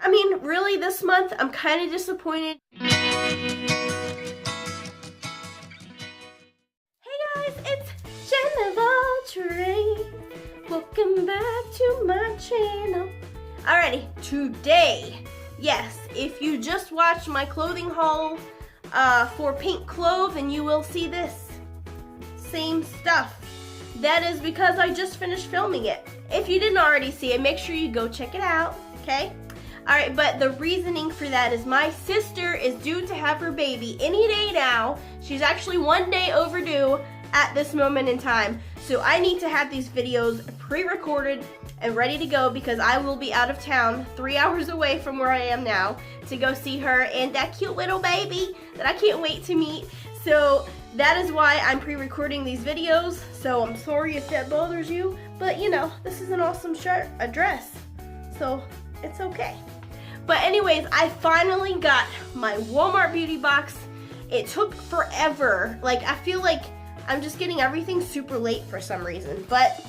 I mean, really this month, I'm kind of disappointed. Hey guys, it's Jennifer. Welcome back to my channel. Alrighty, today, yes, if you just watched my clothing haul for Pink Clove, and you will see this same stuff. That is because I just finished filming it. If you didn't already see it, make sure you go check it out, okay? Alright, but the reasoning for that is my sister is due to have her baby any day now. She's actually 1 day overdue at this moment in time. So I need to have these videos pre-recorded and ready to go because I will be out of town 3 hours away from where I am now to go see her and that cute little baby that I can't wait to meet. So that is why I'm pre-recording these videos. So I'm sorry if that bothers you, but you know, this is an awesome shirt, a dress. So it's okay. But anyways, I finally got my Walmart beauty box. It took forever. Like, I feel like I'm just getting everything super late for some reason, but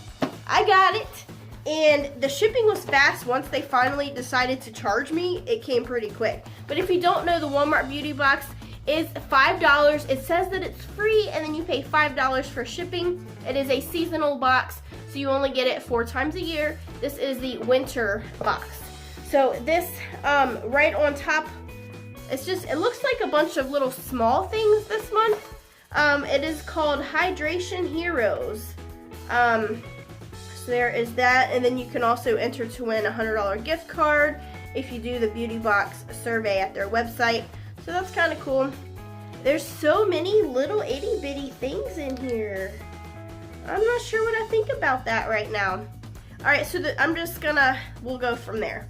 I got it. And the shipping was fast. Once they finally decided to charge me, it came pretty quick. But if you don't know, the Walmart beauty box is $5. It says that it's free, and then you pay $5 for shipping. It is a seasonal box, so you only get it 4 times a year. This is the winter box. So this, right on top, it looks like a bunch of little small things this month. It is called Hydration Heroes. So there is that, and then you can also enter to win a $100 gift card if you do the beauty box survey at their website. So that's kind of cool. There's so many little itty bitty things in here. I'm not sure what I think about that right now. Alright, so we'll go from there.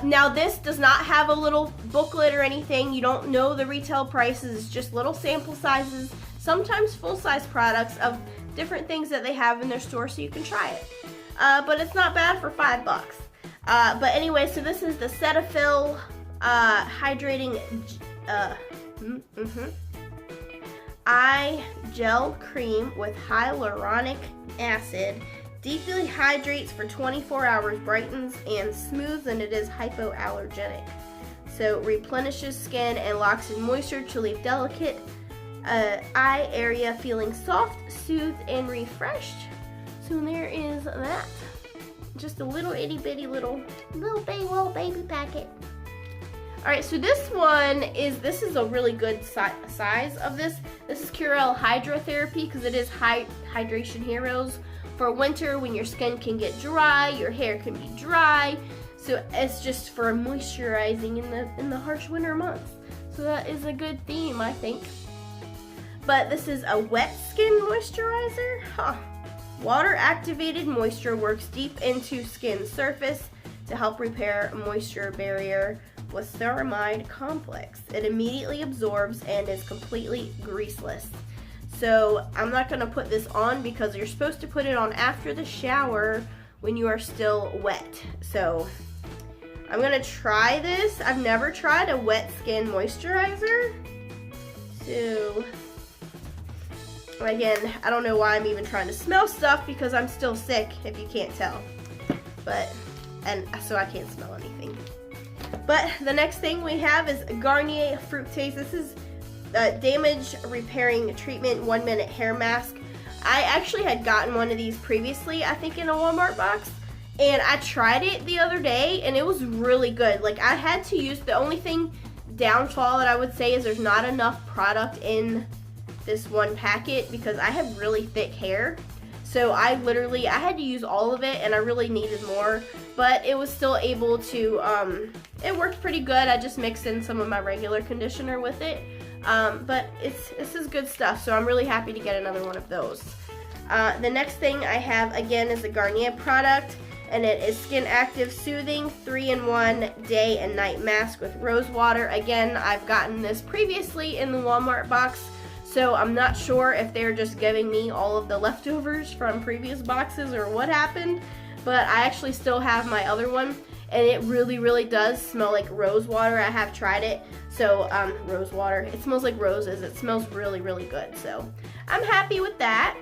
Now this does not have a little booklet or anything. You don't know the retail prices. It's just little sample sizes, sometimes full-size products of different things that they have in their store, so you can try it. But it's not bad for $5. But anyway, so this is the Cetaphil hydrating eye gel cream with hyaluronic acid. Deeply hydrates for 24 hours, brightens and smooths, and it is hypoallergenic. So replenishes skin and locks in moisture to leave delicate eye area feeling soft, soothed, and refreshed. So there is that. Just a little itty bitty little baby packet. Alright, so this is a really good size of this. This is Curel Hydrotherapy because it is Hydration Heroes. For winter, when your skin can get dry, your hair can be dry, so it's just for moisturizing in the harsh winter months. So that is a good theme, I think. But this is a wet skin moisturizer. Water activated moisture works deep into skin surface to help repair moisture barrier with ceramide complex. It immediately absorbs and is completely greaseless. So I'm not going to put this on because you're supposed to put it on after the shower when you are still wet. So I'm going to try this. I've never tried a wet skin moisturizer. So again, I don't know why I'm even trying to smell stuff because I'm still sick, if you can't tell. And so I can't smell anything. But the next thing we have is Garnier Fructis. This is damage repairing treatment 1 minute hair mask. I actually had gotten one of these previously, I think in a Walmart box, and I tried it the other day and it was really good. Like, I had to use, the only downfall that I would say is there's not enough product in this one packet because I have really thick hair. So I had to use all of it and I really needed more, but it was still able to, it worked pretty good. I just mixed in some of my regular conditioner with it. But this is good stuff, so I'm really happy to get another one of those. The next thing I have, again, is a Garnier product, and it is Skin Active Soothing 3-in-1 Day and Night Mask with Rose Water. Again, I've gotten this previously in the Walmart box, so I'm not sure if they're just giving me all of the leftovers from previous boxes or what happened, but I actually still have my other one, and it really, really does smell like rose water. I have tried it. So, rose water. It smells like roses. It smells really, really good. So, I'm happy with that.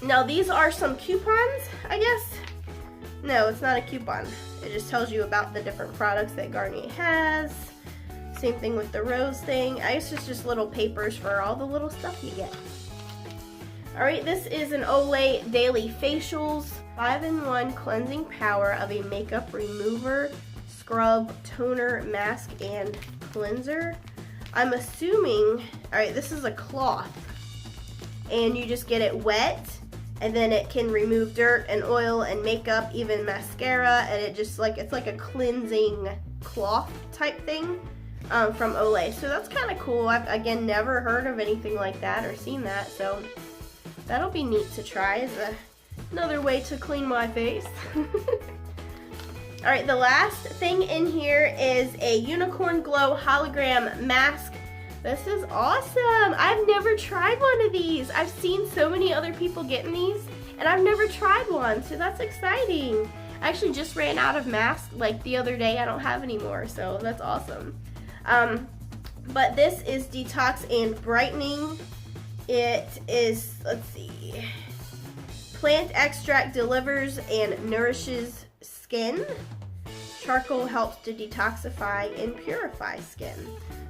Now, these are some coupons, I guess. No, it's not a coupon. It just tells you about the different products that Garnier has. Same thing with the rose thing. I guess it's just little papers for all the little stuff you get. Alright, this is an Olay Daily Facials 5-in-1 cleansing power of a makeup remover, scrub, toner, mask, and cleanser. I'm assuming, alright, this is a cloth. And you just get it wet, and then it can remove dirt and oil and makeup, even mascara, and it just like, it's like a cleansing cloth type thing from Olay. So that's kind of cool. I've, again, never heard of anything like that or seen that, so that'll be neat to try as another way to clean my face. Alright, the last thing in here is a Unicorn Glow hologram mask. This is awesome. I've never tried one of these. I've seen so many other people getting these, and I've never tried one, so that's exciting. I actually just ran out of masks like the other day. I don't have any more, so that's awesome. But this is detox and brightening. It is, let's see, plant extract delivers and nourishes skin. Charcoal helps to detoxify and purify skin.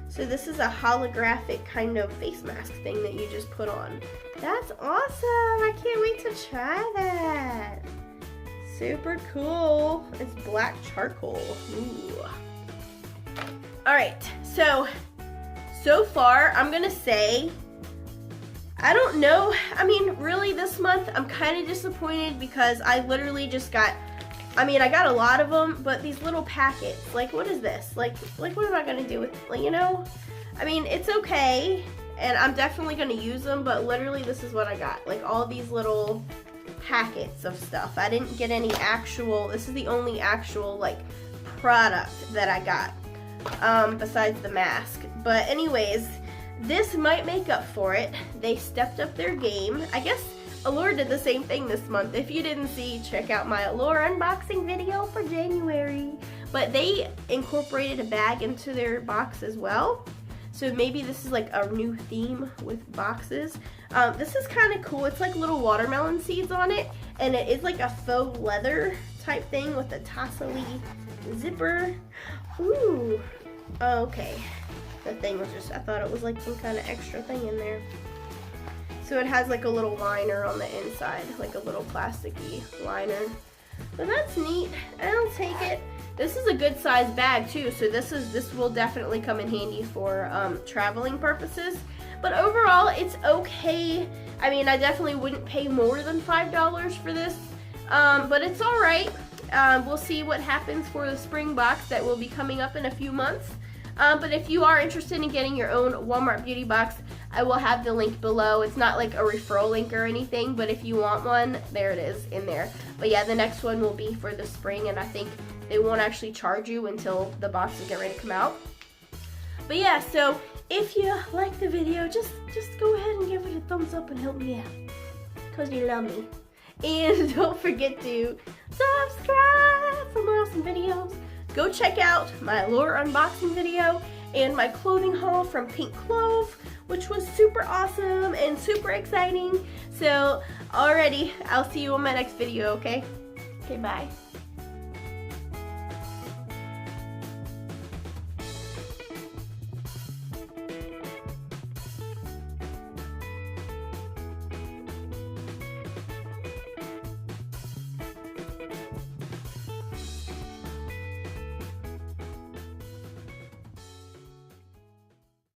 So this is a holographic kind of face mask thing that you just put on. That's awesome. I can't wait to try that. Super cool. It's black charcoal. Ooh. Alright, so far I'm gonna say, I don't know, I mean really this month I'm kind of disappointed because I literally just got, I mean I got a lot of them, but these little packets, like what is this? Like what am I gonna do with, like, you know? I mean it's okay, and I'm definitely gonna use them, but literally this is what I got, like all these little packets of stuff. I didn't get any actual, this is the only actual like product that I got. Besides the mask. But anyways, this might make up for it. They stepped up their game. I guess Allure did the same thing this month. If you didn't see, check out my Allure unboxing video for January. But they incorporated a bag into their box as well. So maybe this is like a new theme with boxes. This is kind of cool. It's like little watermelon seeds on it. And it is like a faux leather type thing with a tassel-y zipper. Ooh. Okay. The thing was just, I thought it was like some kind of extra thing in there. So it has like a little liner on the inside, like a little plasticky liner. So that's neat. I'll take it. This is a good size bag too, so this will definitely come in handy for traveling purposes. But overall, it's okay. I mean, I definitely wouldn't pay more than $5 for this, but it's all right. We'll see what happens for the spring box that will be coming up in a few months. But if you are interested in getting your own Walmart beauty box, I will have the link below. It's not like a referral link or anything, but if you want one, there it is in there. But yeah, the next one will be for the spring, and I think they won't actually charge you until the boxes get ready to come out. But yeah, so if you like the video, just go ahead and give it a thumbs up and help me out, because you love me. And don't forget to subscribe for more awesome videos. Go check out my Allure unboxing video and my clothing haul from Pink Clove, which was super awesome and super exciting. So alrighty, I'll see you on my next video, okay? Okay, bye.